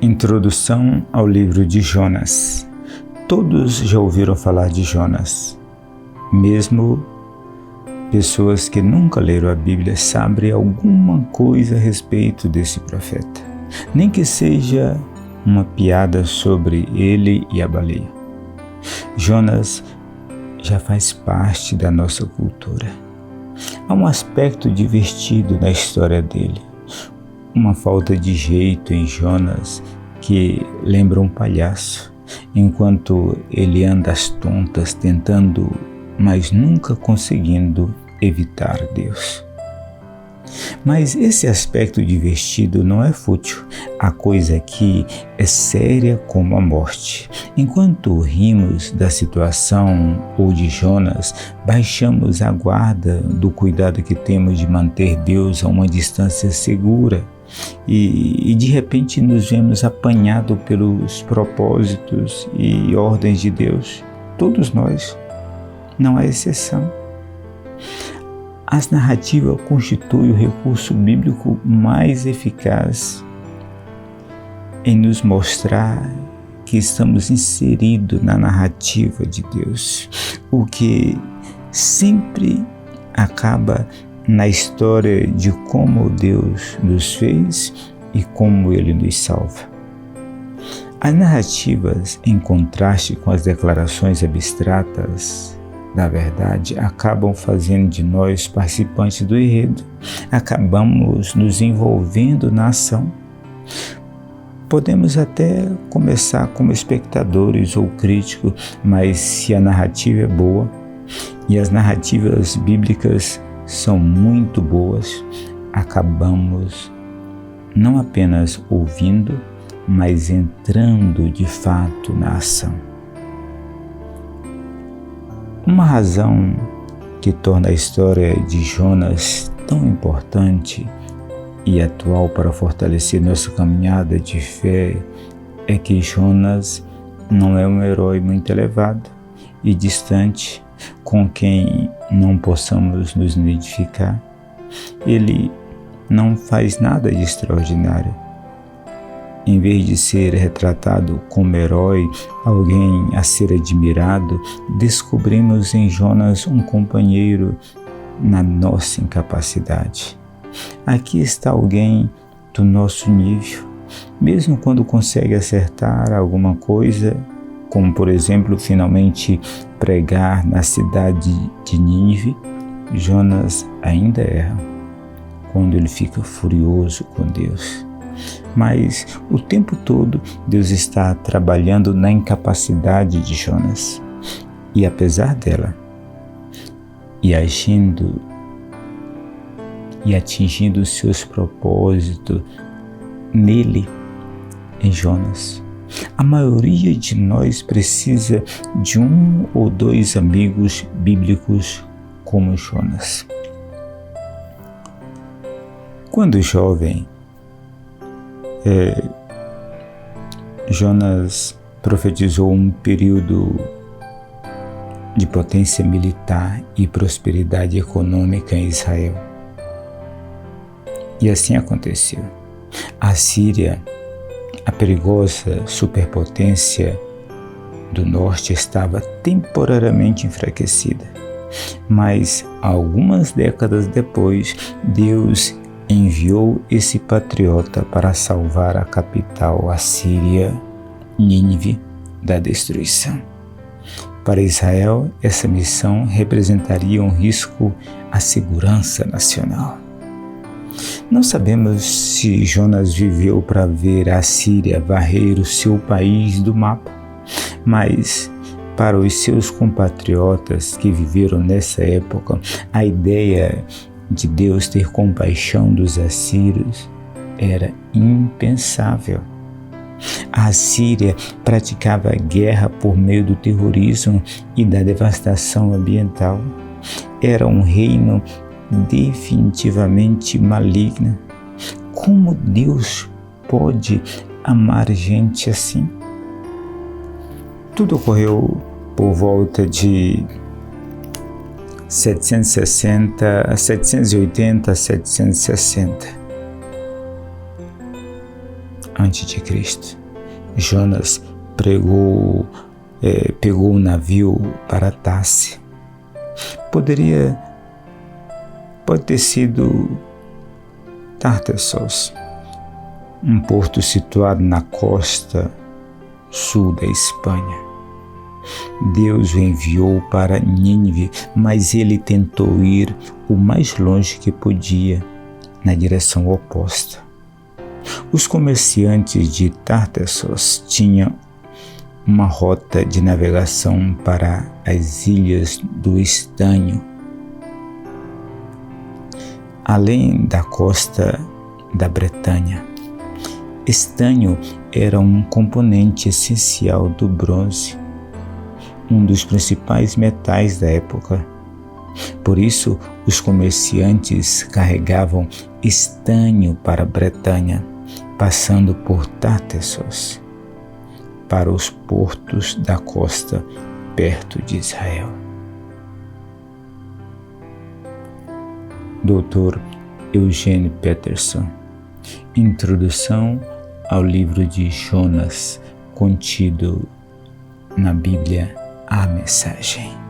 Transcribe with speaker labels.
Speaker 1: Introdução ao livro de Jonas. Todos já ouviram falar de Jonas. Mesmo pessoas que nunca leram a Bíblia sabem alguma coisa a respeito desse profeta, nem que seja uma piada sobre ele e a baleia. Jonas já faz parte da nossa cultura. Há um aspecto divertido na história dele, uma falta de jeito em Jonas que lembra um palhaço, enquanto ele anda às tontas tentando, mas nunca conseguindo evitar Deus. Mas esse aspecto divertido não é fútil. A coisa aqui é séria como a morte. Enquanto rimos da situação ou de Jonas, baixamos a guarda do cuidado que temos de manter Deus a uma distância segura e de repente nos vemos apanhados pelos propósitos e ordens de Deus. Todos nós, não há exceção. As narrativas constituem o recurso bíblico mais eficaz em nos mostrar que estamos inseridos na narrativa de Deus, o que sempre acaba na história de como Deus nos fez e como Ele nos salva. As narrativas, em contraste com as declarações abstratas da verdade, acabam fazendo de nós participantes do enredo. Acabamos nos envolvendo na ação. Podemos até começar como espectadores ou críticos, mas se a narrativa é boa, e as narrativas bíblicas são muito boas, acabamos não apenas ouvindo, mas entrando de fato na ação. Uma razão que torna a história de Jonas tão importante e atual para fortalecer nossa caminhada de fé é que Jonas não é um herói muito elevado e distante com quem não possamos nos identificar. Ele não faz nada de extraordinário. Em vez de ser retratado como herói, alguém a ser admirado, descobrimos em Jonas um companheiro na nossa incapacidade. Aqui está alguém do nosso nível, mesmo quando consegue acertar alguma coisa, como por exemplo, finalmente pregar na cidade de Nínive, Jonas ainda erra quando ele fica furioso com Deus. Mas o tempo todo Deus está trabalhando na incapacidade de Jonas. E apesar dela, e agindo e atingindo os seus propósitos nele, em Jonas, a maioria de nós precisa de um ou dois amigos bíblicos como Jonas. Quando jovem, Jonas profetizou um período de potência militar e prosperidade econômica em Israel. E assim aconteceu. A Síria, a perigosa superpotência do norte, estava temporariamente enfraquecida. Mas, algumas décadas depois, Deus enviou esse patriota para salvar a capital assíria, Nínive, da destruição. Para Israel, essa missão representaria um risco à segurança nacional. Não sabemos se Jonas viveu para ver a Síria varrer o seu país do mapa, mas para os seus compatriotas que viveram nessa época, a ideia de Deus ter compaixão dos assírios era impensável. A Síria praticava guerra por meio do terrorismo e da devastação ambiental. Era um reino definitivamente maligno. Como Deus pode amar gente assim? Tudo ocorreu por volta de 780 a 760. a.C. Jonas pegou o navio para Tarse. Pode ter sido Tartessos, um porto situado na costa sul da Espanha. Deus o enviou para Nínive, mas ele tentou ir o mais longe que podia, na direção oposta. Os comerciantes de Tartessos tinham uma rota de navegação para as ilhas do Estanho, além da costa da Bretanha. Estanho era um componente essencial do bronze, um dos principais metais da época. Por isso, os comerciantes carregavam estanho para a Bretanha, passando por Tartessos, para os portos da costa perto de Israel. Dr. Eugene Peterson. Introdução ao livro de Jonas, contido na Bíblia, a Mensagem.